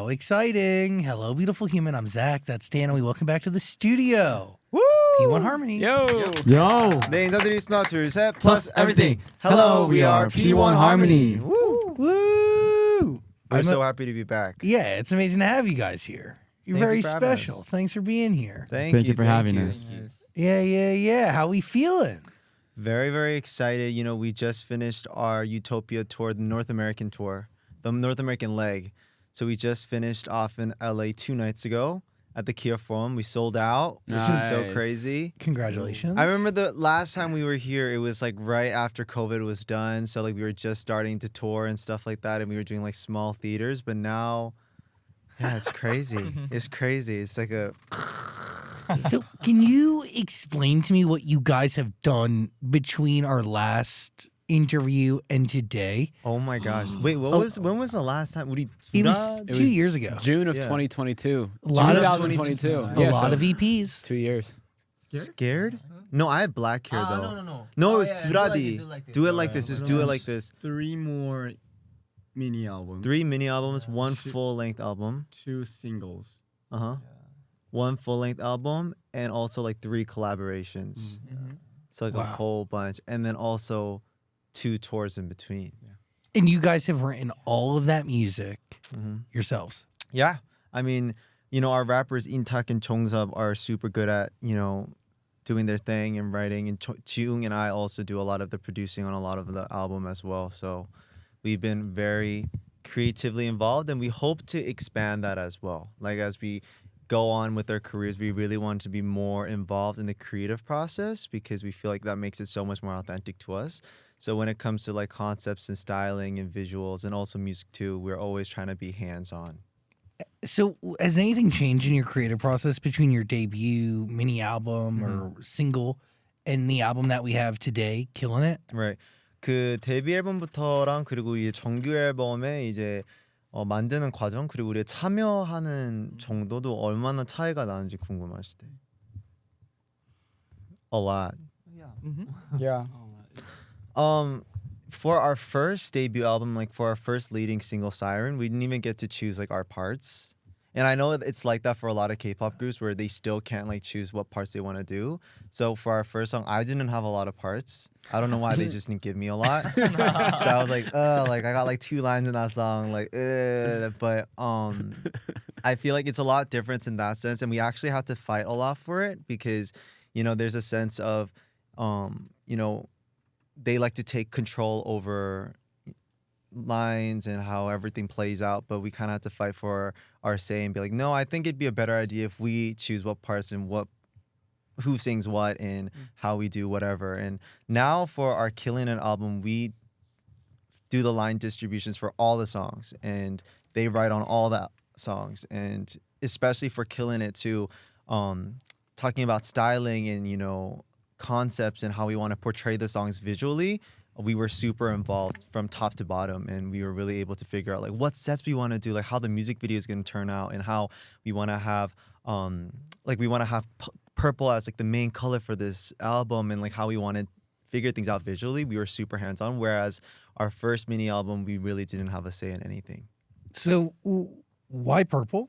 How exciting. Hello, beautiful human. I'm Zach. That's Dan, and we welcome back to the studio. Woo! P1Harmony. Yo! 네, 인사드리겠습니다. 둘, 셋. Plus everything. Hello, we are P1Harmony. Woo! Woo! We're so happy to be back. Yeah, it's amazing to have you guys here. You're Thank very you for having special. us. Thanks for being here. Thank you for having us. Yeah. How we feeling? Very, very excited. You know, we just finished our Utopia tour, the North American tour, the North American leg. So we just finished off in LA 2 nights ago at the Kia Forum. We sold out, which was so Nice. crazy. Congratulations. I remember the last time we were here, it was like right after COVID was done. So like we were just starting to tour and stuff like that. And we were doing like small theaters. But now, yeah, it's crazy. It's crazy. It's like a... So can you explain to me what you guys have done between our last interview and today? Oh my gosh. Wait, when was the last time? It was 2 years ago. June of Yeah. 2022. A lot of 2022. A lot of EPs. 2 years. Scared? No, I had black hair though. No. No, it was yeah, Duradi. Do it like this. Yeah. Just do it like this. 3 more mini albums. 3 mini albums, 1 full-length album. 2 singles. Uh-huh. 1 full-length album and also like 3 collaborations. So like a Wow. whole bunch. And then also 2 tours in between. And you guys have written all of that music yourselves. Yeah. I mean, you know, our rappers Intak and Chongsub are super good at, you know, doing their thing and writing. And Jiung and I also do a lot of the producing on a lot of the album as well. So we've been very creatively involved and we hope to expand that as well. Like as we go on with our careers, we really want to be more involved in the creative process because we feel like that makes it so much more authentic to us. So when it comes to like concepts and styling and visuals and also music too, we're always trying to be hands-on. So has anything changed in your creative process between your debut mini album or single and the album that we have today, Killin It? Right. 그 데뷔 앨범부터랑 그리고 이 정규 앨범에 이제 만드는 과정 그리고 우리가 참여하는 정도도 얼마나 차이가 나는지 궁금하시대. A lot. Yeah. For our first debut album, like for our first leading single, Siren, we didn't even get to choose like our parts. And I know it's like that for a lot of K-pop groups where they still can't like choose what parts they want to do. So for our first song, I didn't have a lot of parts. I don't know why they just didn't give me a lot. So I was like I got like 2 lines in that song, like but I feel like it's a lot different in that sense, and we actually have to fight a lot for it because, you know, there's a sense of you know, they like to take control over lines and how everything plays out, but we kind of have to fight for our say and be like, no, I think it'd be a better idea if we choose what parts and who sings what and how we do whatever. And now for our Killin It album, we do the line distributions for all the songs and they write on all the songs. And especially for Killin It too, talking about styling and, you know, concepts and how we want to portray the songs visually, we were super involved from top to bottom, and we were really able to figure out like what sets we want to do, like how the music video is going to turn out, and how we want to have purple as like the main color for this album, and like how we want to figure things out visually. We were super hands-on, whereas our first mini album, we really didn't have a say in anything. So why purple?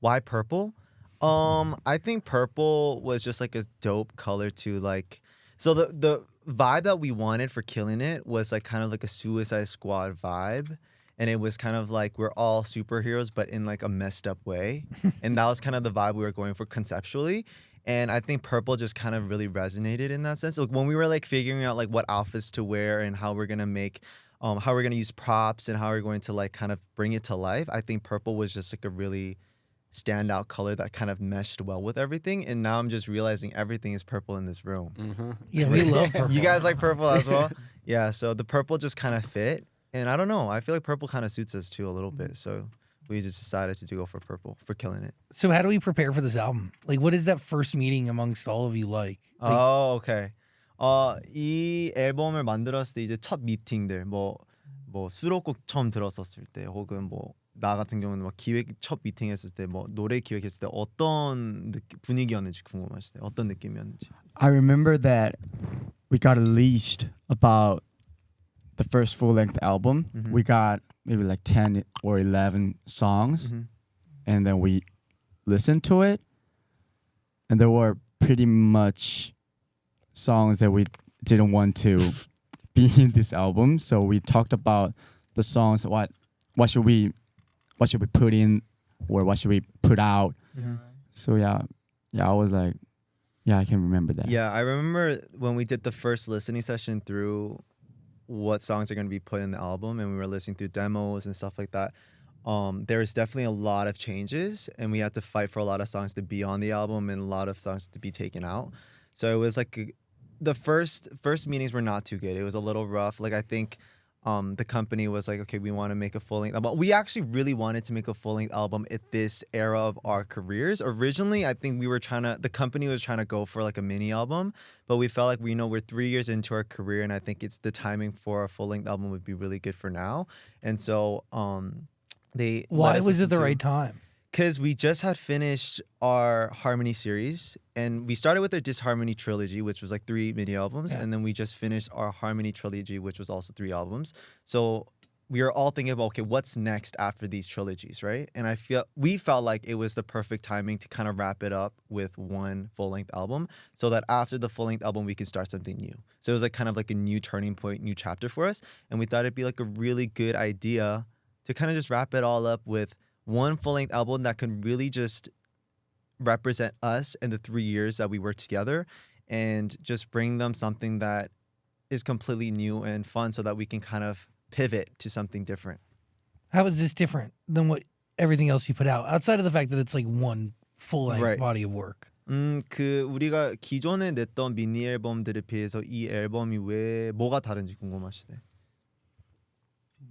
Why purple? I think purple was just like a dope color to like. So the vibe that we wanted for Killin It was like kind of like a Suicide Squad vibe, and it was kind of like we're all superheroes but in like a messed up way, and that was kind of the vibe we were going for conceptually. And I think purple just kind of really resonated in that sense. Like when we were like figuring out like what outfits to wear and how we're gonna make, how we're gonna use props and how we're going to like kind of bring it to life, I think purple was just like a really standout color that kind of meshed well with everything. And now I'm just realizing everything is purple in this room. Yeah, we love purple. You guys like purple as well? Yeah, so the purple just kind of fit. And I don't know, I feel like purple kind of suits us too a little bit. So we just decided to go for purple for Killin It. So how do we prepare for this album? Like, what is that first meeting amongst all of you like? Oh, okay. 이 앨범을 만들었을 때 이제 첫 미팅들 뭐 수록곡 처음 들었었을 때 혹은 뭐 나 같은 경우는 막 기획 첫 미팅했을 때 뭐 노래 기획했을 때 어떤 분위기였는지 궁금하시대. 어떤 느낌이었는지. I remember that we got released about the first full-length album. We got maybe like 10 or 11 songs. and then we listened to it, and there were pretty much songs that we didn't want to be in this album. So we talked about the songs. What should we put in, or what should we put out? So yeah, I was like, yeah, I can remember that. Yeah, I remember when we did the first listening session through what songs are going to be put in the album, and we were listening through demos and stuff like that. There was definitely a lot of changes, and we had to fight for a lot of songs to be on the album and a lot of songs to be taken out. So it was like the first meetings were not too good. It was a little rough. Like I think the company was like, okay, we want to make a full-length album. We actually really wanted to make a full-length album at this era of our careers. Originally, I think the company was trying to go for like a mini album, but we felt like we're 3 years into our career, and I think it's the timing for a full-length album would be really good for now. And so why was it the right time? Because we just had finished our Harmony series, and we started with our Disharmony trilogy, which was like 3 mini albums, and then we just finished our Harmony trilogy, which was also 3 albums. So we were all thinking about, okay, what's next after these trilogies, right? And we felt like it was the perfect timing to kind of wrap it up with one full-length album, so that after the full-length album we can start something new. So it was like kind of like a new turning point, new chapter for us, and we thought it'd be like a really good idea to kind of just wrap it all up with one full-length album that can really just represent us and the 3 years that we worked together, and just bring them something that is completely new and fun, so that we can kind of pivot to something different. How is this different than what everything else you put out, outside of the fact that it's like one full-length body of work? 우리가 기존에 냈던 미니 앨범들에 비해서 이 앨범이 왜 뭐가 다른지 궁금하시대.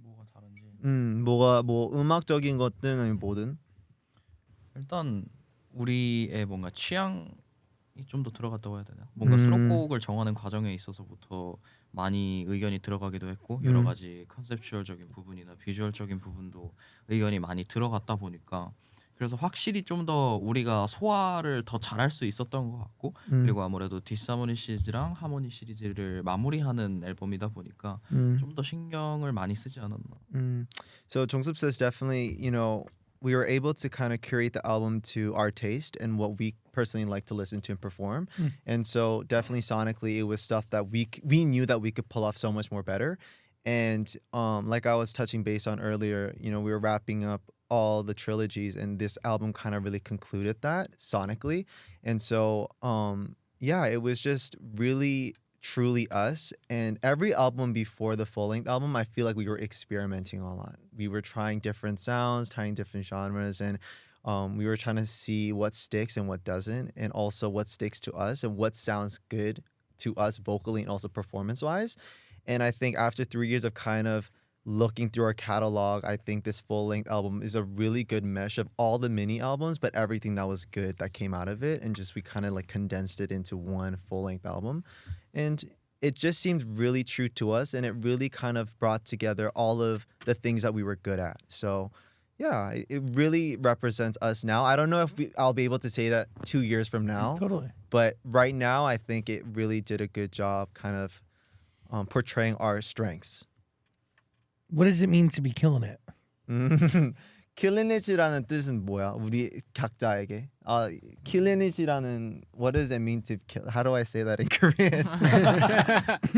뭐가 다른지. 뭐가 뭐 음악적인 것든 아니면 뭐든. 일단 우리의 뭔가 취향이 좀 더 들어갔다고 해야 되나? 뭔가 수록곡을 정하는 과정에 있어서부터 많이 의견이 들어가기도 했고, 여러 가지 컨셉추얼적인 부분이나 비주얼적인 부분도 의견이 많이 들어갔다 보니까, 그래서 확실히 좀 더 우리가 소화를 더 잘할 수 있었던 것 같고, 그리고 아무래도 디스하모니 시리즈랑 하모니 시리즈를 마무리하는 앨범이다 보니까 좀 더 신경을 많이 쓰지 않았나. So Jongsup says definitely, we were able to kind of curate the album to our taste and what we personally like to listen to and perform. And so definitely sonically, it was stuff that we knew that we could pull off so much more better. And like I was touching base on earlier, we were wrapping up all the trilogies, and this album kind of really concluded that sonically. And so, it was just really truly us. And every album before the full-length album, I feel like we were experimenting a lot. We were trying different sounds, trying different genres, and we were trying to see what sticks and what doesn't, and also what sticks to us and what sounds good to us vocally and also performance-wise. And I think after 3 years of kind of looking through our catalog, I think this full-length album is a really good mesh of all the mini albums, but everything that was good that came out of it, and just we kind of like condensed it into one full-length album. And it just seemed really true to us, and it really kind of brought together all of the things that we were good at. So yeah, it really represents us now. I don't know if I'll be able to say that 2 years from now. Totally. But right now, I think it really did a good job kind of portraying our strengths. What does it mean to be killing it? Killin It이라는 뜻은 뭐야? 우리 각자에게. Killin It이라는, what does it mean to kill? How do I say that in Korean?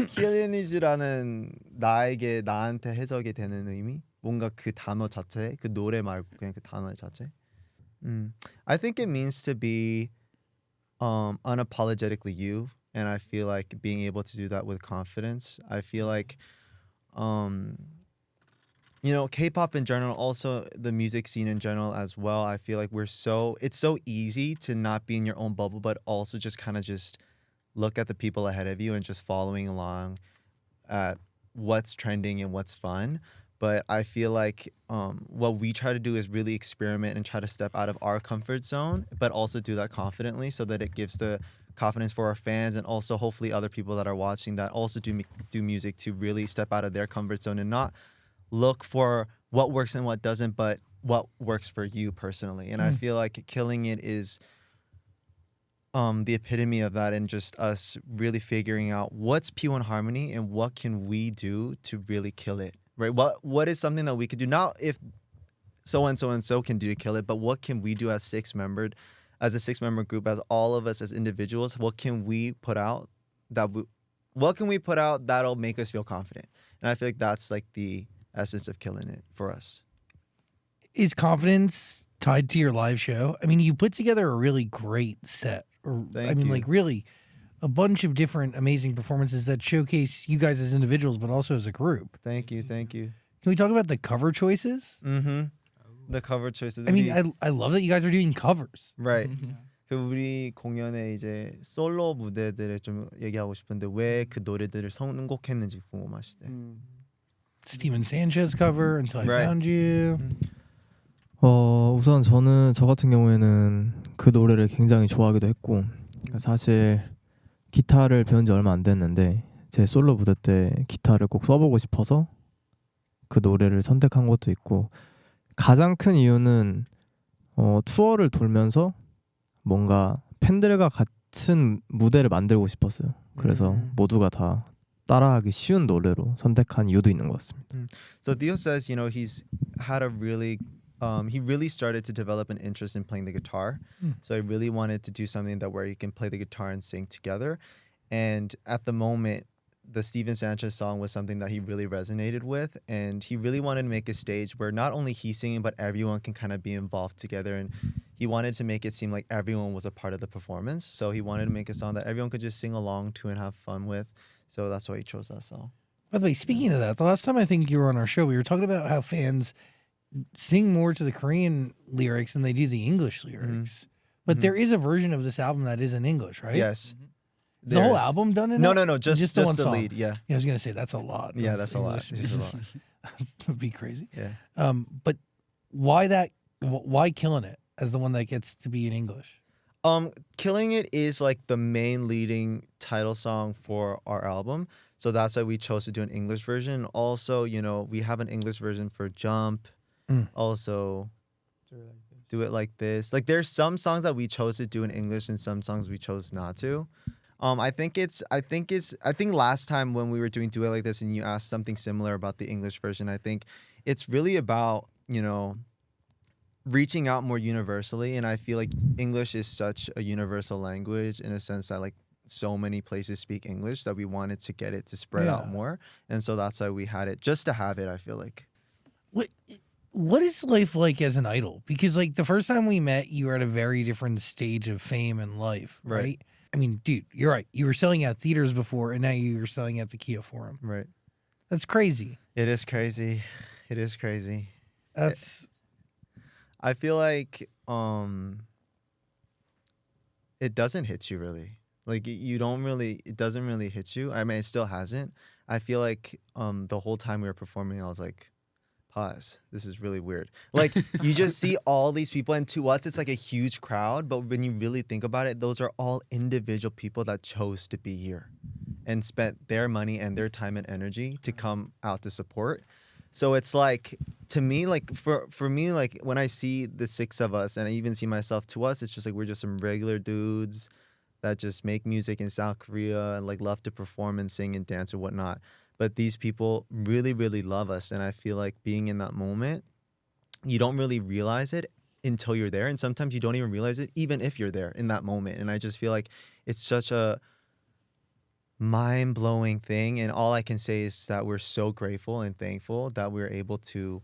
Killin It이라는 나한테 해석이 되는 의미? 뭔가 그 단어 자체, 그 노래 말고 그냥 그 단어 자체. I think it means to be unapologetically you, and I feel like being able to do that with confidence. I feel like K-pop in general, also the music scene in general as well, I feel like it's so easy to not be in your own bubble, but also just kind of just look at the people ahead of you and just following along at what's trending and what's fun. But I feel like what we try to do is really experiment and try to step out of our comfort zone, but also do that confidently, so that it gives the confidence for our fans, and also hopefully other people that are watching that also do music, to really step out of their comfort zone and not look for what works and what doesn't, but what works for you personally. And I feel like Killing It is the epitome of that, and just us really figuring out what's P1Harmony and what can we do to really kill it, right? What is something that we could do? Now, if so and so and so can do to kill it, but what can we do as a 6-member group, as all of us as individuals? What can we put out that'll make us feel confident? And I feel like that's like the essence of Killin It for us. Is confidence tied to your live show? I mean, you put together a really great set. Thank you. Like really a bunch of different amazing performances that showcase you guys as individuals, but also as a group. Thank you. Can we talk about the cover choices? Mm-hmm. The cover choices. I mean, I love that you guys are doing covers. Right. 그 우리 공연에 이제 솔로 무대들을 좀 얘기하고 싶은데 왜 그 노래들을 선곡했는지 궁금하시대. Steven Sanchez cover, Until I Right. Found You. 우선 저 같은 경우에는 그 노래를 굉장히 좋아하기도 했고, 사실 기타를 배운 지 얼마 안 됐는데 제 솔로 무대 때 기타를 꼭 써보고 싶어서 그 노래를 선택한 것도 있고, 가장 큰 이유는 투어를 돌면서 뭔가 팬들과 같은 무대를 만들고 싶었어요. 그래서 모두가 다 따라하기 쉬운 노래로 선택한 이유도 있는 것 같습니다. So Theo says, you know, he's had a really he really started to develop an interest in playing the guitar. So I really wanted to do something where you can play the guitar and sing together. And at the moment, the Steven Sanchez song was something that he really resonated with, and he really wanted to make a stage where not only he's singing, but everyone can kind of be involved together. And he wanted to make it seem like everyone was a part of the performance. So he wanted to make a song that everyone could just sing along to and have fun with. So that's why he chose that song. By the way, speaking of that, the last time I think you were on our show, we were talking about how fans sing more to the Korean lyrics than they do the English lyrics. But there is a version of this album that is in English, right? Yes. Is the whole There's- album done in No, English? just one the song? lead. Yeah. Yeah, I was gonna say that's a lot. Yeah, of that's a lot. English It's a music. lot. That'd be crazy. Yeah. But why that? Why Killin It as the one that gets to be in English? Killing It is like the main leading title song for our album. So that's why we chose to do an English version. Also, you know, we have an English version for Jump. Also, Do It Like This. Like there's some songs that we chose to do in English and some songs we chose not to. I think last time when we were doing Do It Like This and you asked something similar about the English version, I think it's really about, you know, reaching out more universally. And I feel like English is such a universal language in a sense that like so many places speak English that we wanted to get it to spread out more. And so that's why we had it, just to have it, I feel like. What is life like as an idol? Because like the first time we met, you were at a very different stage of fame and life, right? I mean, dude, you're right. You were selling out theaters before, and now you're selling at the Kia Forum. Right. That's crazy. It is crazy. It is crazy. That's I feel like it doesn't hit you really. Like it doesn't really hit you. I mean, it still hasn't. I feel like the whole time we were performing, I was like, pause. This is really weird. Like you just see all these people, and to us it's like a huge crowd, but when you really think about it, those are all individual people that chose to be here and spent their money and their time and energy to come out to support. So it's like, to me, like for me, like when I see the 6 of us and I even see myself, to us it's just like we're just some regular dudes that just make music in South Korea and like love to perform and sing and dance or whatnot. But these people really, really love us. And I feel like being in that moment, you don't really realize it until you're there. And sometimes you don't even realize it, even if you're there in that moment. And I just feel like it's such a mind-blowing thing. And all I can say is that we're so grateful and thankful that we're able to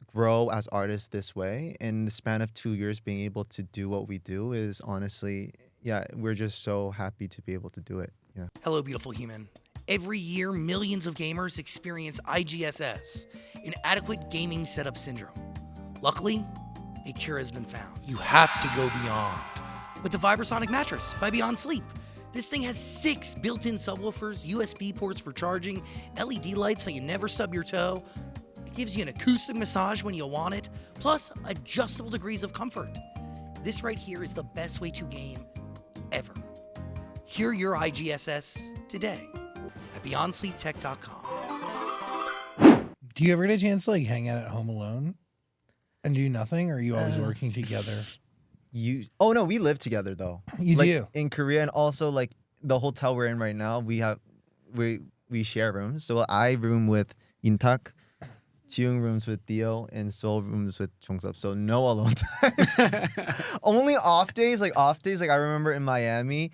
grow as artists this way. In the span of 2 years, being able to do what we do is honestly, yeah, we're just so happy to be able to do it. Yeah. Hello, beautiful human. Every year, millions of gamers experience IGSS, inadequate gaming setup syndrome. Luckily, a cure has been found. You have to go beyond. With the Vibrasonic mattress by Beyond Sleep. This thing has 6 built-in subwoofers, USB ports for charging, LED lights so you never stub your toe. It gives you an acoustic massage when you want it, plus adjustable degrees of comfort. This right here is the best way to game ever. Cure your IGSS today at BeyondSleepTech.com. Do you ever get a chance to like hang out at home alone and do nothing, or are you always working together? Oh no, we live together though. You like, do? In Korea, and also like the hotel we're in right now, we share rooms. So I room with Intak. Jiung rooms with Theo and Seoul rooms with Jongsup. So no alone time. Only off days. Like I remember in Miami,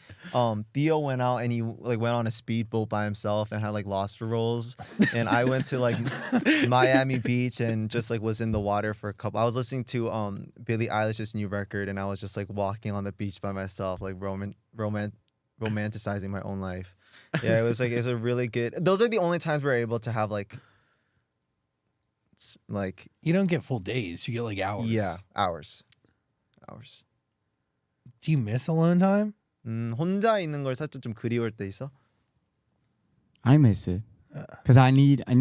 Theo went out and he like went on a speedboat by himself and had like lobster rolls. And I went to like Miami Beach and just like was in the water for a couple. I was listening to Billie Eilish's new record and I was just like walking on the beach by myself, like romanticizing my own life. Yeah, it was a really good. Those are the only times we're able to have like You don't get full days. You get like hours. yeah, hours. Do you miss alone time? 혼자 있는 걸 살짝 좀 그리울 때 있어? I miss it because I need a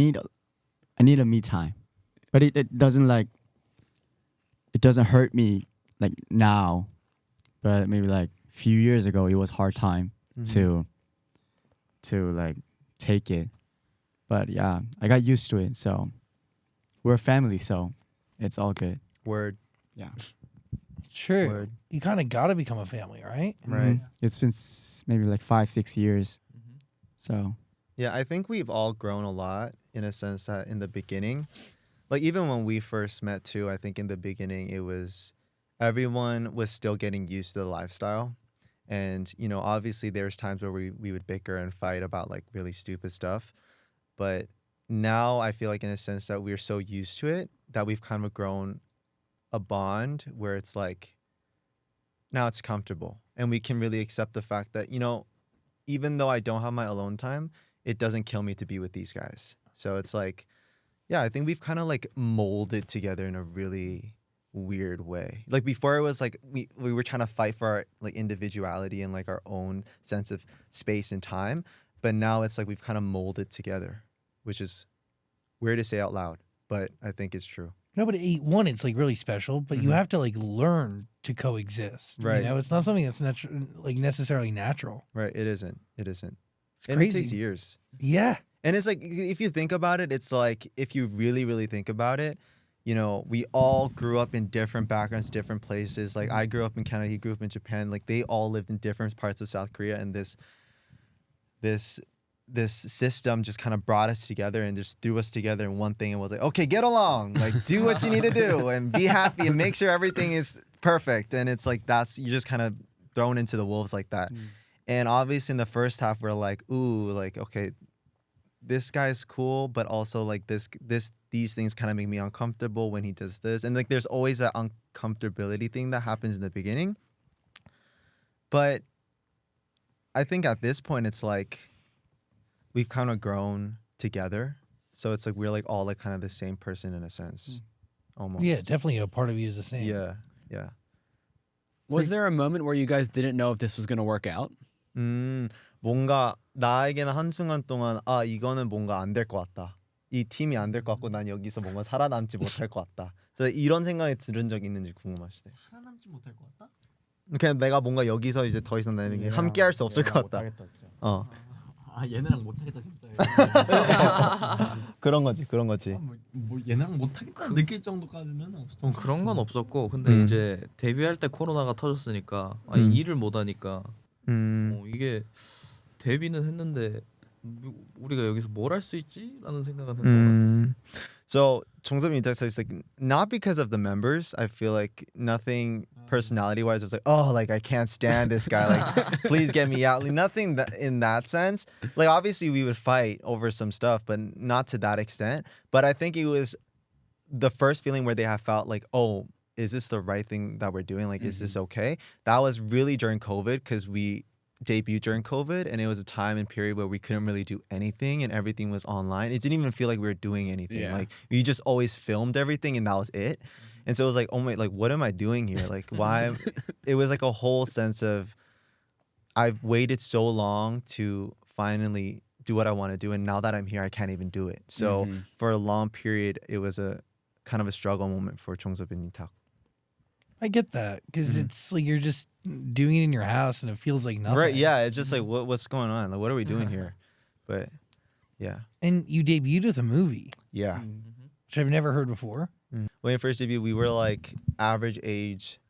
me time, but it doesn't hurt me like now, but maybe like a few years ago it was hard time to like take it, but yeah, I got used to it. So we're a family, so it's all good. Word. Yeah, Sure. Word. You kind of got to become a family, right? Right. It's been maybe like 5-6 years. So Yeah, I think we've all grown a lot in a sense that in the beginning, like even when we first met too, I think in the beginning it was everyone was still getting used to the lifestyle. And, you know, obviously there's times where we would bicker and fight about like really stupid stuff. But now I feel like in a sense that we're so used to it that we've kind of grown a bond where it's like now it's comfortable and we can really accept the fact that, you know, even though I don't have my alone time, it doesn't kill me to be with these guys. So it's like, yeah, I think we've kind of like molded together in a really weird way. Like before it was like we were trying to fight for our like individuality and like our own sense of space and time. But now it's like we've kind of molded together, which is weird to say out loud, but I think it's true. No, but it's like really special, but you have to like learn to coexist. Right. You know, it's not something that's like necessarily natural. Right. It isn't. It's And crazy. it takes years. Yeah. And it's like, if you think about it, it's like, if you really, really think about it, you know, we all grew up in different backgrounds, different places. Like I grew up in Canada, he grew up in Japan. Like they all lived in different parts of South Korea. And this system just kind of brought us together and just threw us together in one thing and was like, okay, get along, like do what you need to do and be happy and make sure everything is perfect. And it's like, you're just kind of thrown into the wolves like that. And obviously in the first half, we're like, ooh, like, okay, this guy's cool, but also like these things kind of make me uncomfortable when he does this. And like there's always that uncomfortability thing that happens in the beginning. But I think at this point it's like we've kind of grown together. So it's like we're like all like kind of the same person in a sense. Almost. Yeah, definitely a part of you is the same. Yeah. Yeah. Was there a moment where you guys didn't know if this was going to work out? 뭔가 나에게는 한순간 동안 아 이거는 뭔가 안 될 것 같다. 이 팀이 안 될 것 같고 난 여기서 뭔가 살아남지 못할 것 같다. 그래서 이런 생각이 들은 적 있는지 궁금하시대. 살아남지 못할 것 같다? 그냥 내가 뭔가 여기서 이제 더 이상 나는 게 함께 할 수 없을 것 같다. 어. 아 얘네랑 못하겠다 진짜. 그런 거지. 뭐 얘네랑 못하겠다 느낄 정도까지는 없었던 것 그런 건 같은데. 없었고 근데 이제 데뷔할 때 코로나가 터졌으니까 일을 못 하니까 이게 데뷔는 했는데 우리가 여기서 뭘 할 수 있지라는 생각은 했던 것 같아요. So 정섭이 says like not because of the members. I feel like nothing personality wise was like oh like I can't stand this guy like please get me out. Like, nothing in that sense. Like obviously we would fight over some stuff, but not to that extent. But I think it was the first feeling where they have felt like oh is this the right thing that we're doing? Like is this okay? That was really during COVID because we debuted during COVID and it was a time and period where we couldn't really do anything and everything was online. It didn't even feel like we were doing anything. Yeah. Like we just always filmed everything and that was it. And so it was like, oh my, like what am I doing here? Like why? It was like a whole sense of I've waited so long to finally do what I want to do and now that I'm here I can't even do it. So for a long period it was a kind of a struggle moment for Jongsup and Nitak. I get that because it's like you're just doing it in your house and it feels like nothing. Right, yeah, it's just like what's going on? Like what are we doing here? But yeah. And you debuted with a movie, Yeah. which I've never heard before. When we first debuted, we were like average age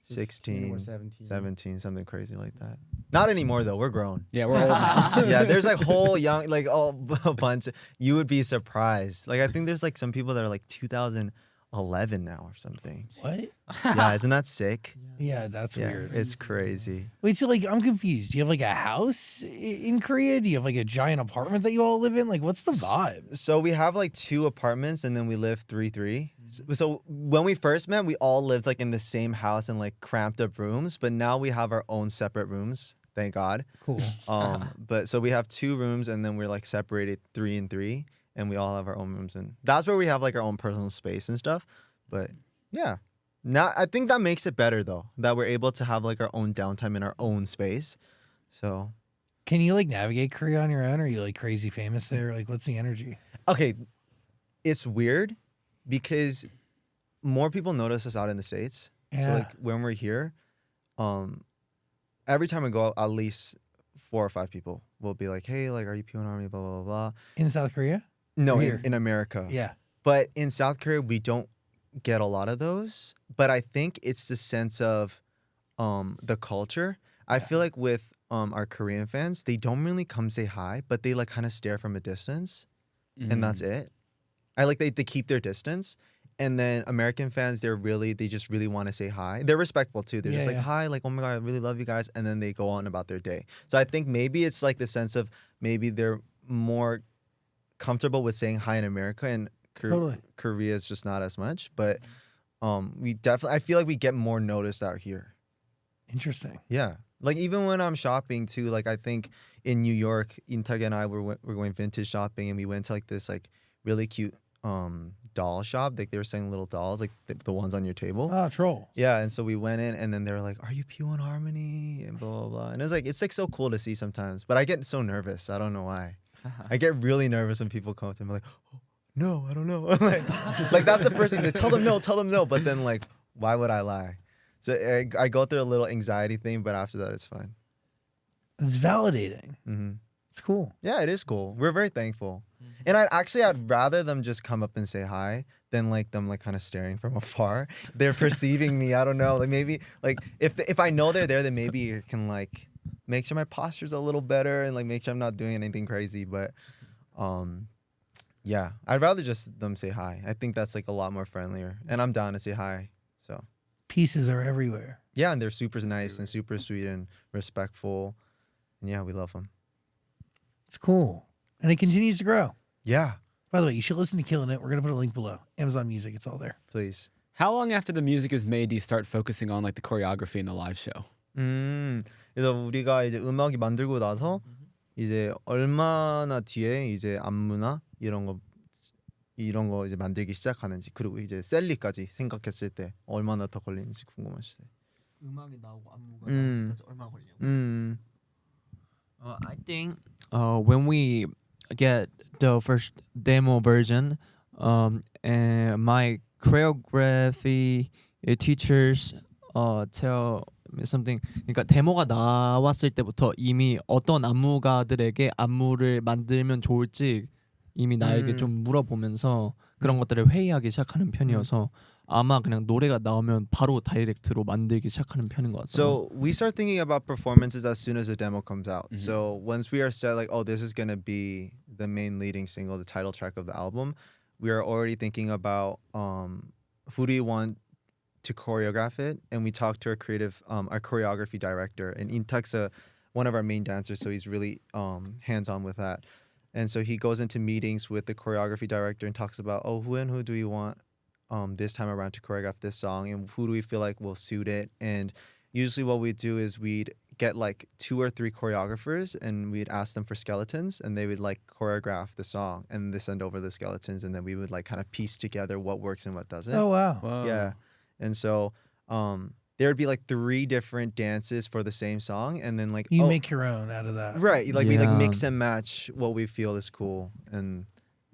16 or 17. 17, something crazy like that. Not anymore though. We're grown. Yeah, we're old now. Yeah, there's like whole young, like a bunch. You would be surprised. Like I think there's like some people that are like 2011 now or something. What? Yeah, isn't that sick? Yeah, that's Yeah, weird. it's crazy. Wait, so like I'm confused. Do you have like a house in Korea? Do you have like a giant apartment that you all live in? Like, what's the vibe? So we have like 2 apartments and then we live 3-3. So when we first met, we all lived like in the same house and like cramped up rooms. But now we have our own separate rooms. Thank God. Cool. But so we have 2 rooms and then we're like separated 3 and 3, and we all have our own rooms, and that's where we have like our own personal space and stuff. But yeah, now I think that makes it better though, that we're able to have like our own downtime in our own space. So Can you like navigate Korea on your own? Or are you like crazy famous there? Like, what's the energy? okay, it's weird because more people notice us out in the States. So Yeah. like when we're here, every time we go out, at least 4 or 5 people will be like, hey, like, are you P1Harmony, blah, blah, blah, blah. In South Korea? No, Here. in America. Yeah. But in South Korea, we don't get a lot of those. But I think it's the sense of the culture. I feel like with our Korean fans, they don't really come say hi, but they like kind of stare from a distance, and that's it. I like they keep their distance. And then American fans, they just really want to say hi. They're respectful too. They're just like, hi, like, oh my God, I really love you guys. And then they go on about their day. So I think maybe it's like the sense of maybe they're more comfortable with saying hi in America, and Totally. Korea is just not as much. But I feel like we get more noticed out here. Interesting. Yeah. Like even when I'm shopping too, like I think in New York, Intag and I were going vintage shopping, and we went to like this like really cute doll shop. Like they were selling little dolls, like the ones on your table. Oh, troll. Yeah, and so we went in, and then they were like, "Are you P1Harmony?" and blah blah blah. And it's like so cool to see sometimes, but I get so nervous. I don't know why. I get really nervous when people come up to me like, oh, "No, I don't know." like that's the first thing. Tell them no. But then like, why would I lie? So I go through a little anxiety thing, but after that, it's fine. It's validating. Mm-hmm. It's cool. Yeah, it is cool. We're very thankful. And I'd rather them just come up and say hi than like them like kind of staring from afar. They're perceiving me. I don't know. Like maybe like if I know they're there, then maybe it can like make sure my posture's a little better and like make sure I'm not doing anything crazy. But yeah, I'd rather just them say hi. I think that's like a lot more friendlier. And I'm down to say hi. So Pieces are everywhere. yeah, and they're super nice and super sweet and respectful. And yeah, we love them. It's cool. And it continues to grow. Yeah, By the way, you should listen to Killin It. We're going to put a link below. Amazon Music. It's all there. please. How long after the music is made do you start focusing on like the choreography in the live show? 그래서 우리가 이제 음악이 만들고 나서 이제 얼마나 뒤에 이제 안무나 이런 거 이제 만들기 시작하는지, 그리고 이제 셀리까지 생각했을 때 얼마나 더 걸리는지 궁금하시대요. 음악이 나오고 안무가 나오기까지 얼마 걸려요? I think when we get the first demo version, and my choreography teachers tell me something. 그러니까 데모가 나왔을 때부터 이미 어떤 안무가들에게 안무를 만들면 좋을지 이미 나에게 좀 물어보면서 그런 것들을 회의하기 시작하는 편이어서 아마 그냥 노래가 나오면 바로 다이렉트로 만들기 시작하는 편인 것 같아요. So we start thinking about performances as soon as the demo comes out. So once we are set like, oh, this is gonna be the main leading single, the title track of the album, we are already thinking about who do you want to choreograph it, and we talk to our choreography director, and Intak's one of our main dancers, so he's really hands-on with that. And so he goes into meetings with the choreography director and talks about, oh, who and who do we want this time around to choreograph this song, and who do we feel like will suit it. And usually what we do is we'd get like 2 or 3 choreographers, and we'd ask them for skeletons, and they would like choreograph the song, and they send over the skeletons, and then we would like kind of piece together what works and what doesn't. Oh, wow. Whoa. Yeah. And so there would be like 3 different dances for the same song, and then like You make your own out of that. right, like we like Yeah. mix and match what we feel is cool, and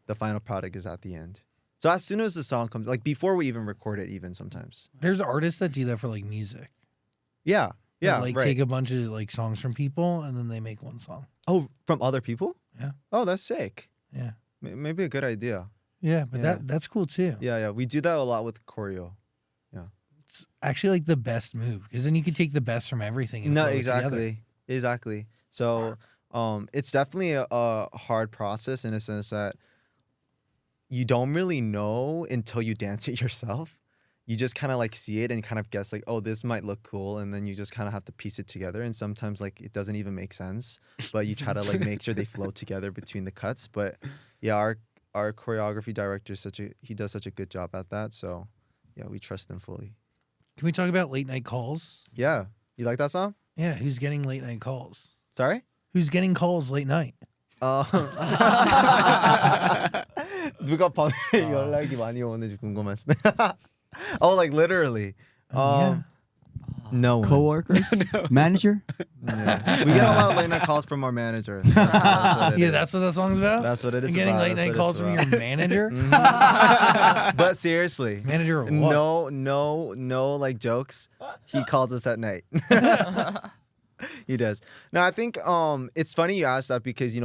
the final product is at the end. So as soon as the song comes, like before we even record it, even sometimes. There's artists that do that for like music. Yeah, yeah, They, like right. take a bunch of like songs from people and then they make one song. Oh, from other people? Yeah. Oh, that's sick. Yeah. Maybe a good idea. Yeah, but Yeah. that's cool too. Yeah, we do that a lot with choreo. it's actually like the best move because then you can take the best from everything. And No, flow it together. exactly. So, it's definitely a hard process in a sense that you don't really know until you dance it yourself. You just kind of like see it and kind of guess like, oh, this might look cool, and then you just kind of have to piece it together. And sometimes like it doesn't even make sense, but you try to like make sure they flow together between the cuts. But yeah, our choreography director he does such a good job at that. So yeah, we trust him fully. Can we talk about late night calls? Yeah, you like that song? Yeah, who's getting late night calls? Sorry. Who's getting calls late night? 누가 밤에 연락이 많이 오는지 궁금했어. Oh, like literally. Yeah. No one. Coworkers, manager. Yeah. We get a lot of late night calls from our manager. That's what it Yeah, is. that's what that song's about. That's what it is. You're getting about. late That's night what calls it's from your about. manager. Mhm. But seriously, Manager of what? no, like jokes. He calls us at night. He does. No, I think it's funny you asked that because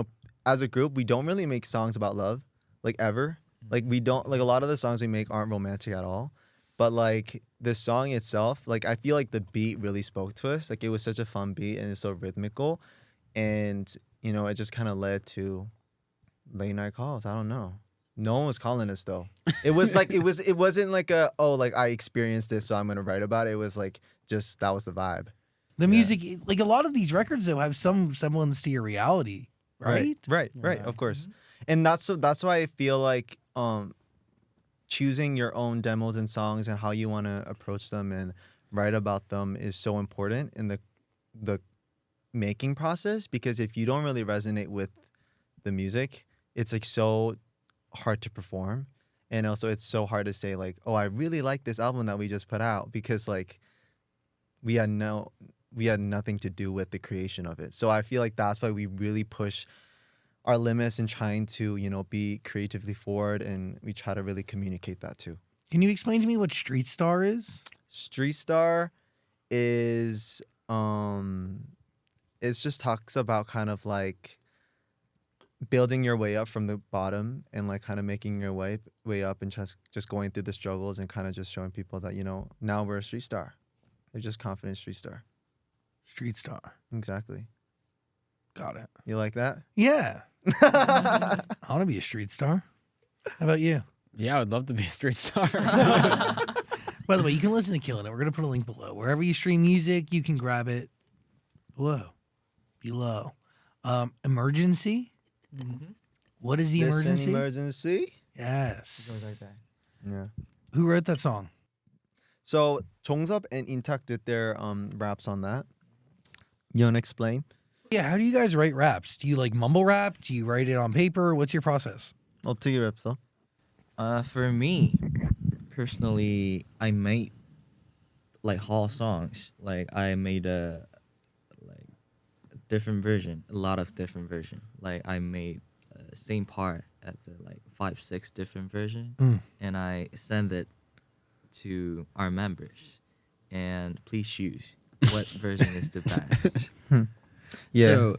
as a group we don't really make songs about love, like ever. Like we don't like a lot of the songs we make aren't romantic at all. But like the song itself, like I feel like the beat really spoke to us. Like it was such a fun beat and it's so rhythmical, and it just kind of led to late night calls. I don't know. No one was calling us though. It was like it wasn't like like I experienced this so I'm gonna write about it. It was like just that was the vibe. The music, like a lot of these records, though, have some semblance to your reality, right? Right. Of course. And that's why I feel like choosing your own demos and songs and how you want to approach them and write about them is so important in the making process, because if you don't really resonate with the music, it's like so hard to perform, and also it's so hard to say like, oh, I really like this album that we just put out, because like we had nothing to do with the creation of it. So I feel like that's why we really push our limits in trying to, be creatively forward, and we try to really communicate that too. Can you explain to me what Street Star is? Street Star is it just talks about kind of like building your way up from the bottom and like kind of making your way up and just going through the struggles and kind of just showing people that, now we're a street star. They're just confident street star. Street Star. Exactly. Got it. You like that? Yeah. I want to be a street star. How about you? Yeah, I would love to be a street star. By the way, you can listen to Killin It. We're going to put a link below. Wherever you stream music, you can grab it below. Emergency? What is the Listen, emergency? emergency? Yes. Yeah. Who wrote that song? So Jongsup and Intak did their raps on that. You want to explain? Yeah, how do you guys write raps? Do you like mumble rap? Do you write it on paper? What's your process? 어떻게 랩 써? For me, personally, I made like whole songs. Like I made a different version, a lot of different version. Like I made same part at the 5-6 different version, and I send it to our members. And please choose what version is the best. Yeah. So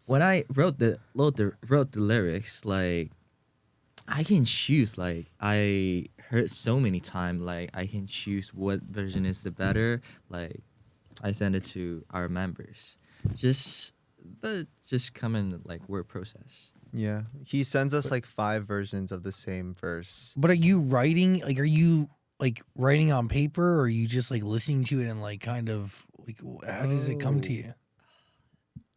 when I wrote the lyrics, like I can choose. Like I heard so many times, like I can choose what version is the better. Like I send it to our members. Just come in like word process. Yeah. He sends us like 5 versions of the same verse. But are you writing, like, are you like writing on paper, or are you just like listening to it and like kind of like, how does it come to you?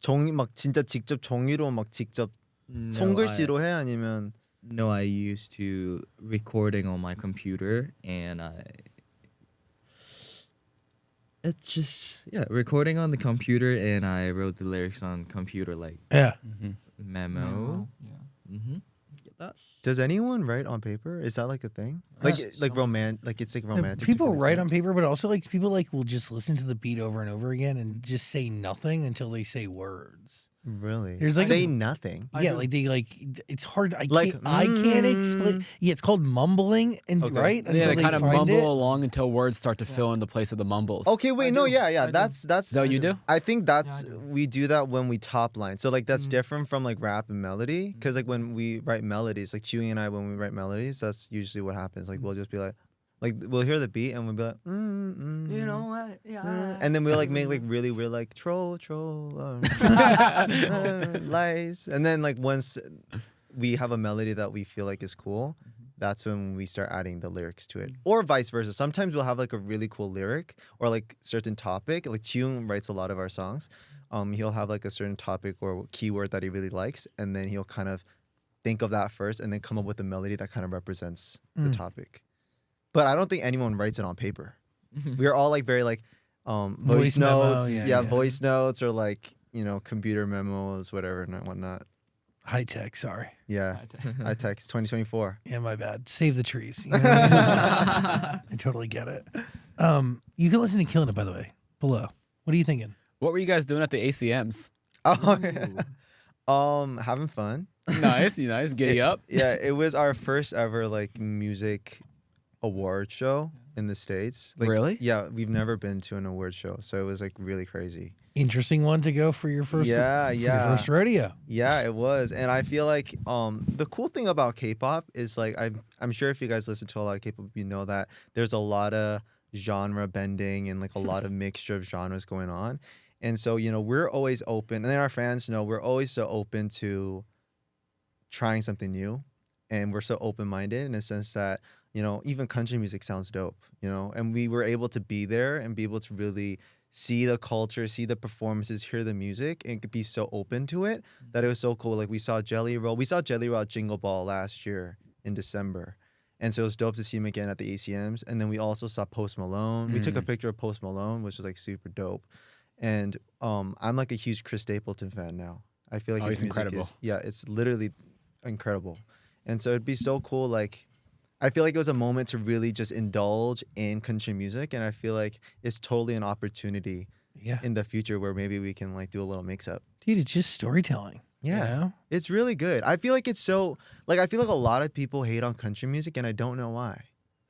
종이 막 진짜 직접 종이로 막 직접 손글씨로 해 아니면 No, I used to recording on my computer, and it's just recording on the computer, and I wrote the lyrics on computer like memo. Does anyone write on paper? Is that like a thing? Like it's like romantic. People to write put on paper, but also like people like will just listen to the beat over and over again and just say nothing until they say words. Really? There's like say nothing. Yeah, like they like it's hard. I Like, can't explain. Yeah, it's called mumbling, and Okay. right Yeah, until they kind of find mumble it. along until words start to fill in the place of the mumbles. Okay, wait, no, yeah, that's Is that what you do? I think that's we do that when we top line. So like that's different from like rap and melody, because like when we write melodies, like Chewy and I, when we write melodies, that's usually what happens. Like we'll just be like, Like we'll hear the beat and we'll be like, you know what? Yeah. And then we'll like make like really weird like troll lies. And then like once we have a melody that we feel like is cool, that's when we start adding the lyrics to it. Or vice versa. Sometimes we'll have like a really cool lyric or like certain topic. Like Chiung writes a lot of our songs. He'll have like a certain topic or keyword that he really likes, and then he'll kind of think of that first and then come up with a melody that kind of represents the topic. But I don't think anyone writes it on paper. We're all like very like voice memo, notes, voice notes, or like, you know, computer memos, whatever and whatnot. High tech, sorry. Yeah, high tech. It's 2024. Yeah, my bad. Save the trees. You know what I mean? I totally get it. You can listen to Killin It, by the way, below. What are you thinking? What were you guys doing at the ACMs? Oh, yeah. Having fun. Nice, giddy up. Yeah, it was our first ever like music award show in the States. Like, really? Yeah, we've never been to an award show, so it was like really crazy. Interesting one to go for your first your first rodeo. Yeah, it was. And I feel like the cool thing about K-pop is like I'm sure if you guys listen to a lot of K-pop, you know that there's a lot of genre bending and like a lot of mixture of genres going on. And so, you know, we're always open, and then our fans know we're always so open to trying something new, and we're so open-minded in the sense that, you know, even country music sounds dope, you know, and we were able to be there and be able to really see the culture, see the performances, hear the music, and be so open to it that it was so cool. Like we saw Jelly Roll at Jingle Ball last year in December. And so it was dope to see him again at the ACMs. And then we also saw Post Malone. We took a picture of Post Malone, which was like super dope. And I'm like a huge Chris Stapleton fan now. I feel like his he's music incredible. it's literally incredible. And so it'd be so cool. Like, I feel like it was a moment to really just indulge in country music. And I feel like it's totally an opportunity in the future where maybe we can like do a little mix up. Dude, it's just storytelling. Yeah. You know? It's really good. I feel like it's so, like, I feel like a lot of people hate on country music and I don't know why.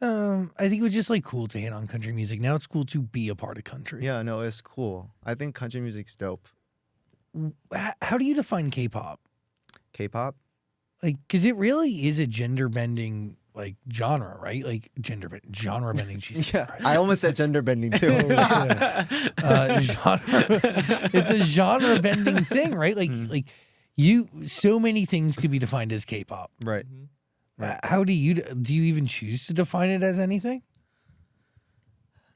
I think it was just like cool to hate on country music. Now it's cool to be a part of country. Yeah, no, it's cool. I think country music's dope. How do you define K-pop? K-pop? Like, because it really is a gender bending like genre, right? Like genre bending. Jesus Yeah, Christ. I almost said gender bending too. It's a genre bending thing, right? Like so many things could be defined as K-pop. Right. How do you even choose to define it as anything?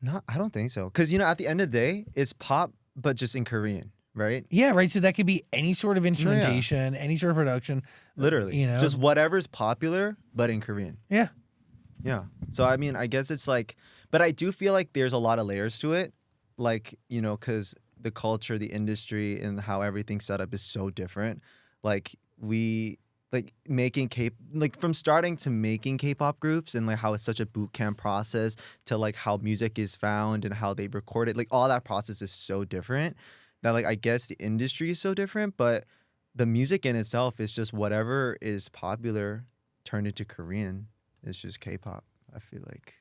No, I don't think so. Because, you know, at the end of the day, it's pop, but just in Korean, right? Yeah, right. So that could be any sort of instrumentation, any sort of production. Literally. You know? Just whatever's popular, but in Korean. Yeah. Yeah. So, I mean, I guess it's like, but I do feel like there's a lot of layers to it. Like, you know, because the culture, the industry, and how everything's set up is so different. Like, making from starting to making K-pop groups and like how it's such a boot camp process to like how music is found and how they record it, like all that process is so different that like I guess the industry is so different, but the music in itself is just whatever is popular turned into Korean. It's just K-pop, I feel like.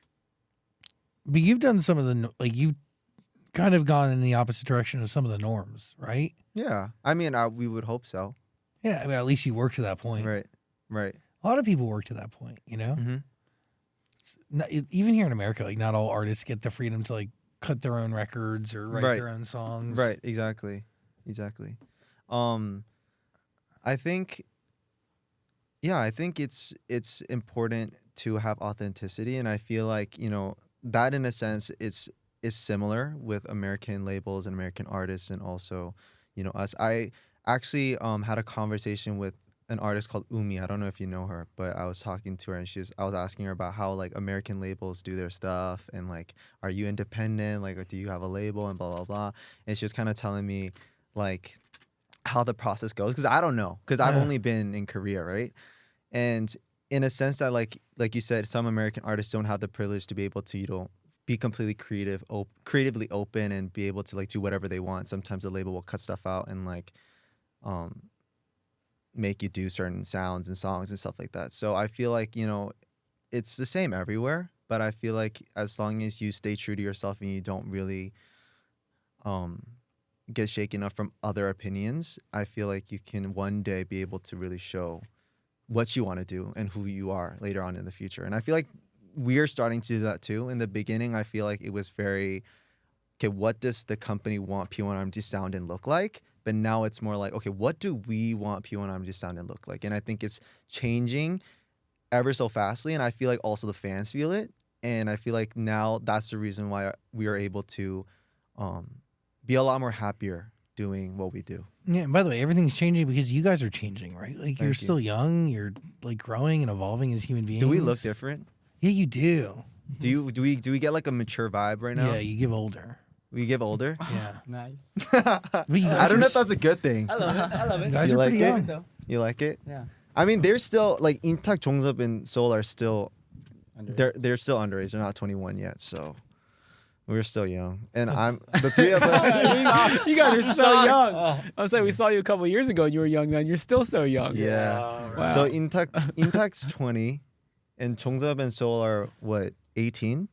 But you've done some of the you've kind of gone in the opposite direction of some of the norms, right? Yeah, I mean, we would hope so. Yeah, I mean, at least you work to that point. Right. A lot of people work to that point, you know? Mm-hmm. Even here in America, like not all artists get the freedom to like cut their own records or write their own songs. Right, exactly. I think it's important to have authenticity, and I feel like, you know, that in a sense is similar with American labels and American artists, and also, you know, us. I actually had a conversation with an artist called Umi. I don't know if you know her, but I was talking to her and I was asking her about how like American labels do their stuff and like, are you independent? Like, do you have a label and blah, blah, blah. And she was kind of telling me like how the process goes. Cause I don't know, cause I've only been in Korea. Right. And in a sense that like you said, some American artists don't have the privilege to be able to, you know, be completely creatively open and be able to like do whatever they want. Sometimes the label will cut stuff out and like, make you do certain sounds and songs and stuff like that. So I feel like, you know, it's the same everywhere, but I feel like as long as you stay true to yourself and you don't really get shaken up from other opinions, I feel like you can one day be able to really show what you want to do and who you are later on in the future. And I feel like we're starting to do that too. In the beginning, I feel like it was very, okay, what does the company want P1Harmony to sound and look like? But now it's more like, okay, what do we want P1Harmony to sound and look like? And I think it's changing ever so fastly. And I feel like also the fans feel it. And I feel like now that's the reason why we are able to be a lot more happier doing what we do. Yeah, and by the way, everything's changing because you guys are changing, right? Like you're you. still young, you're like growing and evolving as human beings. Do we look different? Yeah, you do. Do we get like a mature vibe right now? Yeah, you give older. We give older? Yeah. Nice. But you guys I don't are know if that's a good thing. I love it. I love You it. guys You are like pretty it? young. You like it? Yeah. I mean, they're still like Intak, Jongsup, and Seoul are still they're still underage. They're not 21 yet, so we're still young. And I'm the three of us. You guys are so young. I was saying we saw you a couple of years ago and you were young then. You're still so young. Yeah. Wow. So Intak's 20, and Jongsup and Seoul are what 18?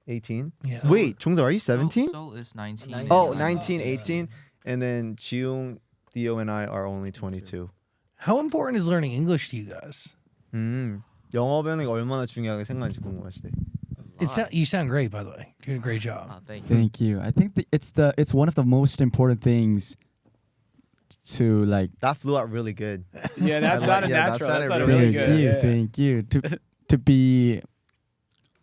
18? Yeah. Wait, Jongsup, are you 17? Seoul is 19. Oh, 19, 18. And then Jiung, Theo, and I are only 22. How important is learning English to you guys? 영어 배우는 게 얼마나 중요하게 생각하는지 궁금하시대. You sound great, by the way. You're doing a great job. Thank you. Thank you. I think it's one of the most important things to like. That flew out really good. Yeah, that sounded that natural. sounded That sounded really really good. good. Yeah. Thank you. To be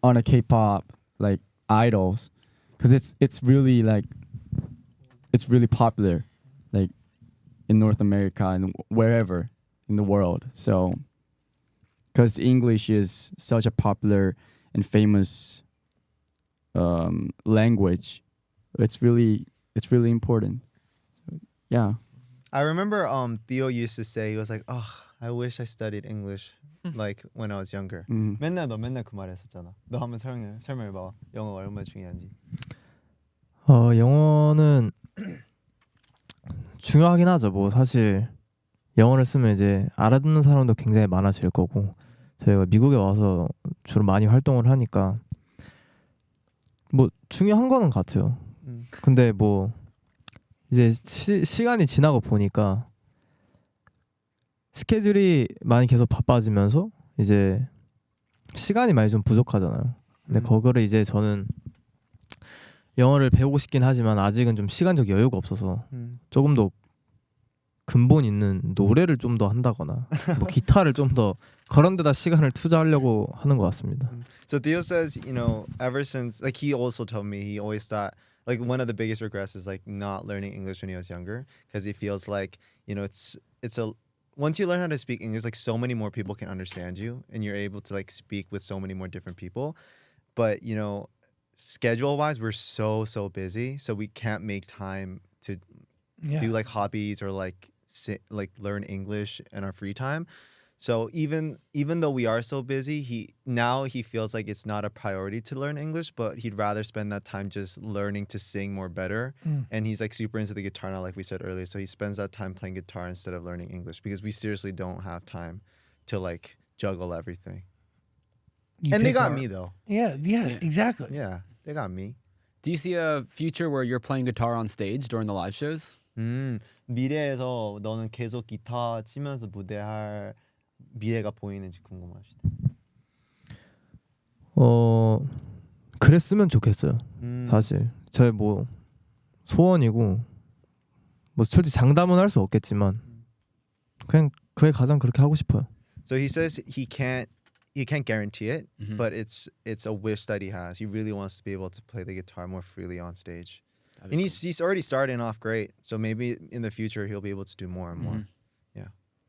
on a K-pop like idols, because it's really popular, like in North America and wherever in the world. So, because English is such a popular and famous language, it's really important. So, yeah. I remember Theo used to say, he was like, oh, I wish I studied English like when I was younger. 맨날 그 말 했었잖아. 너 한번 설명해봐. 영어 얼마나 중요한지. 영어는 중요하긴 하죠. 뭐 사실 영어를 쓰면 이제 알아듣는 사람도 굉장히 많아질 거고, 저희가 미국에 와서 주로 많이 활동을 하니까 뭐 중요한 거는 같아요. 근데 뭐 이제 시간이 지나고 보니까 스케줄이 많이 계속 바빠지면서 이제 시간이 많이 좀 부족하잖아요. 근데 그거를 이제 저는 영어를 배우고 싶긴 하지만 아직은 좀 시간적 여유가 없어서 조금 더 근본 있는 노래를 좀 더 한다거나 뭐 기타를 좀 더 그런 데다 시간을 투자하려고 하는 것 같습니다. So Theo says, ever since, like he also told me, he always thought, like one of the biggest regrets is like not learning English when he was younger, because he feels like, it's once you learn how to speak English, like so many more people can understand you and you're able to like speak with so many more different people. But, schedule wise, we're so busy. So we can't make time to do like hobbies or like learn English in our free time. So even though we are so busy, he feels like it's not a priority to learn English, but he'd rather spend that time just learning to sing more better. And he's like super into the guitar now, like we said earlier. So he spends that time playing guitar instead of learning English, because we seriously don't have time to like juggle everything. And they got me though. Yeah, exactly. Yeah, they got me. Do you see a future where you're playing guitar on stage during the live shows? 미래에서 너는 계속 기타 치면서 무대할 미래가 보이는지 궁금하시다. 그랬으면 좋겠어요. 사실 저의 뭐 소원이고, 뭐 솔직히 장담은 할 수 없겠지만 그냥 그게 가장 그렇게 하고 싶어요. So he says he can't guarantee it, but it's a wish that he has. He really wants to be able to play the guitar more freely on stage. And he's already starting off great. So maybe in the future he'll be able to do more and more. Yeah.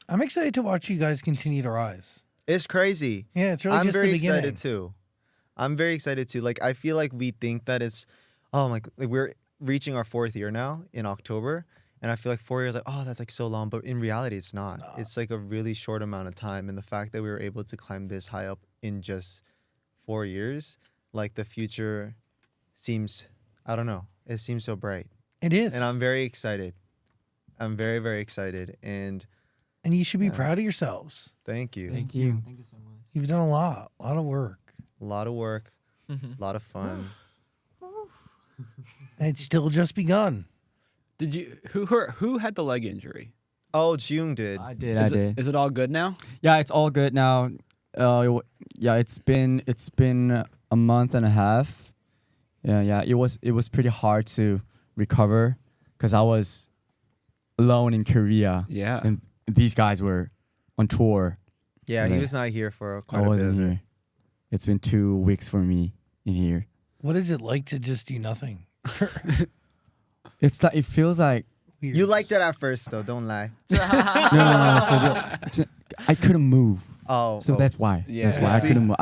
I'm excited to watch you guys continue to rise. It's crazy. Yeah, it's really I'm just very the beginning. excited too. I'm very excited too. Like I feel like we think that it's like we're reaching our 4th year now in October, and I feel like 4 years that's like so long, but in reality it's not. It's like a really short amount of time, and the fact that we were able to climb this high up in just 4 years, like the future seems, I don't know, it seems so bright. It is. And I'm very excited. I'm very, very excited, and you should be proud of yourselves. Thank you. Thank you. Thank you so much. You've done a lot of work. A lot of work, a lot of fun. And it's still just begun. Did you who had the leg injury? Oh, Jiung did. I did. Is it all good now? Yeah, it's all good now. yeah, it's been a month and a half. Yeah. It was pretty hard to recover because I was alone in Korea. Yeah. And these guys were on tour. Yeah, he Like, was not here for I quite a bit wasn't of it. here. It's been 2 weeks for me in here. What is it like to just do nothing? It's like it feels like Weird. You liked it at first, though. Don't lie. no, for real. I couldn't move. Oh, So that's why. Yeah. That's why I See? couldn't move.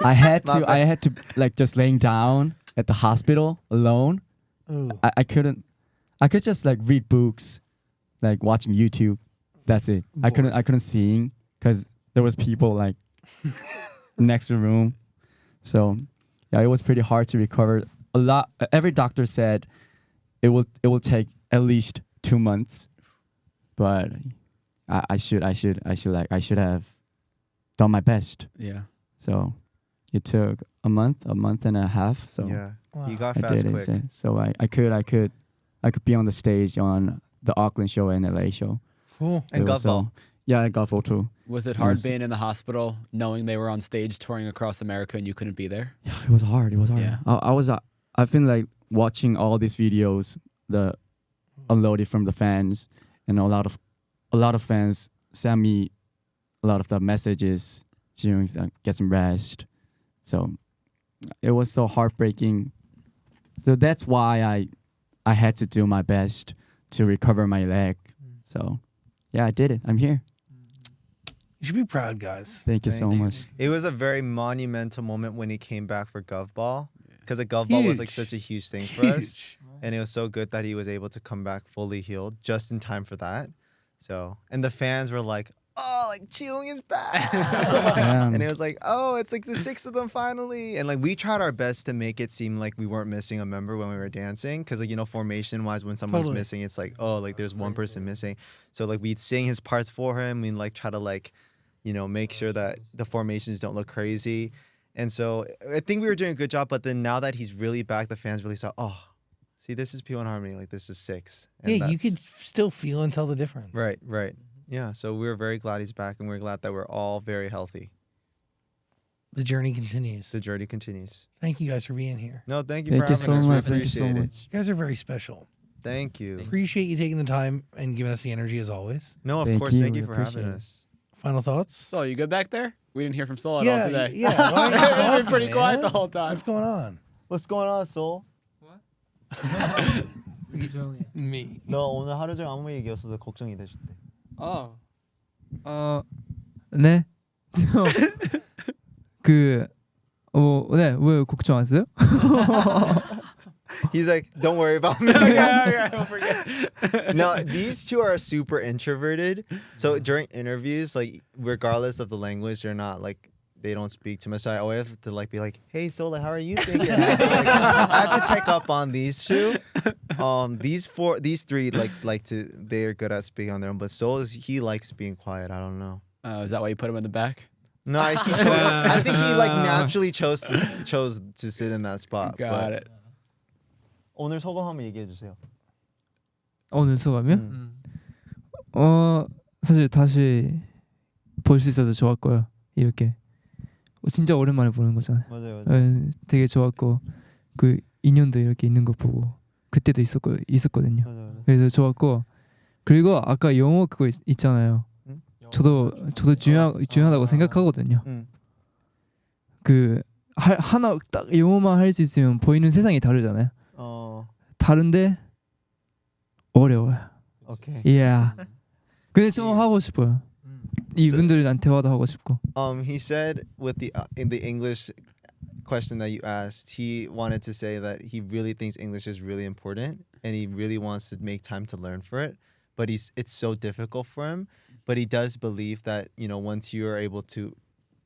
I had to like just laying down at the hospital alone. Ooh. I couldn't. I could just like read books, like watching YouTube. That's it. I couldn't sing because there was people like next to the room. So yeah, it was pretty hard to recover. A lot. Every doctor said it will take at least 2 months, but I should have done my best. Yeah. So it took a month and a half. So yeah. Wow. You got I fast did quick. it. So I could be on the stage on the Auckland show and LA show. Cool. And It was golf ball. Yeah, golf ball too. Was it hard Yes. being in the hospital, knowing they were on stage touring across America and you couldn't be there? Yeah, it was hard. Yeah. I've been like watching all these videos, the uploaded from the fans, and a lot of fans sent me a lot of the messages, get some rest. So it was so heartbreaking. So that's why I had to do my best to recover my leg. So yeah, I did it. I'm here. You should be proud, guys. Thank you so Thank you. much. It was a very monumental moment when he came back for Gov Ball. Because the Gov Ball was like Huge. such a huge thing for us. Huge. And it was so good that he was able to come back fully healed just in time for that. So, and the fans were like, oh, like Cheung is back. Damn. And it was like, oh, it's like the 6 of them finally. And like we tried our best to make it seem like we weren't missing a member when we were dancing. Because like, you know, formation wise, when someone's Totally. missing, it's like, oh, like there's one person missing. So like we'd sing his parts for him. We'd like try to like, you know, make sure that the formations don't look crazy. And so I think we were doing a good job. But then now that he's really back, the fans really saw, oh, see, this is P1Harmony. Like this is 6. And Yeah, you that's- could still feel and tell the difference. Right, right. Yeah, so we're very glad he's back, and we're glad that we're all very healthy. The journey continues. The journey continues. Thank you guys for being here. No, thank you Thank for you having so us. We much. Thank you so appreciate it. much. You guys are very special. Thank you. Appreciate you taking the time and giving us the energy as always. No, of Thank course. you. Thank you We for having appreciate it. us. Final thoughts? So, you good back there? We didn't hear from Soul at all today. Yeah. Why aren't you We've talking, been pretty quiet man? the whole time. What's going on? What's going on, Soul? Me. 너 오늘 하루 종일 아무 얘기 없어서 걱정이 되셨대. 네. 네, 왜 걱정하세요? He's like, don't worry about me. yeah, don't forget. No, these two are super introverted. So during interviews, like regardless of the language, they're not like they don't speak to me. So I always have to like be like, hey, so like, how are you thinking? I have to check up on these two. These three like to they're good at speaking on their own. But he likes being quiet. I don't know. Is that why you put him in the back? No, I think he like naturally chose to sit in that spot. Got it. 오늘 소감 한번 얘기해 주세요. 오늘 소감이요? 사실 다시 볼 수 있어서 좋았고요. 이렇게 진짜 오랜만에 보는 거잖아요. 맞아요. 되게 좋았고 그 인연도 이렇게 있는 거 보고 그때도 있었거든요. 맞아요. 그래서 좋았고 그리고 아까 영어 그거 있잖아요. 저도 중요하다고 생각하거든요. 그 하나 딱 영어만 할 수 있으면 보이는 세상이 다르잖아요. 다른데 어려워요. 오케이. Yeah. 근데 좀 하고 싶어요. 이분들이랑 대화도 하고 싶고. He said with the in the English question that you asked, he wanted to say that he really thinks English is really important and he really wants to make time to learn for it, but it's so difficult for him. But he does believe that, you know, once you are able to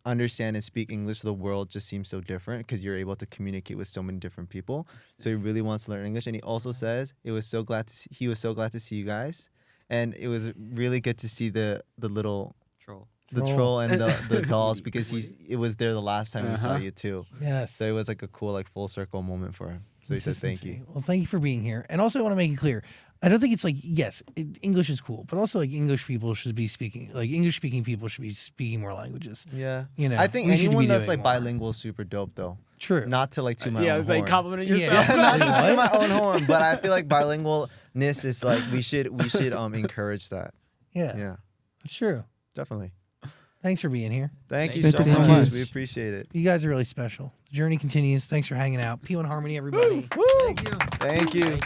understand and speak English, the world just seems so different because you're able to communicate with so many different people. So he really wants to learn English, and he also says he was so glad to see you guys, and it was really good to see the little Troll. the troll and the dolls because it was there the last time we saw you too. Yes. So it was like a cool like full circle moment for him. So he says thank you. Well, thank you for being here. And also I want to make it clear, I don't think it's like, yes, English is cool, but also like English speaking people should be speaking more languages. Yeah. You know, I think we should anyone be that's doing like more. bilingual is super dope though. True. Not to like toot my Yeah, own it's horn. like complimenting Yeah. yourself. Not to What? toot my own horn, but I feel like bilingualness is like we should encourage that. Yeah, Yeah, that's true. Definitely. Thanks for being here. Thank you Thank so you so much. much. We appreciate it. You guys are really special. The journey continues. Thanks for hanging out. P1Harmony, everybody. Thank you.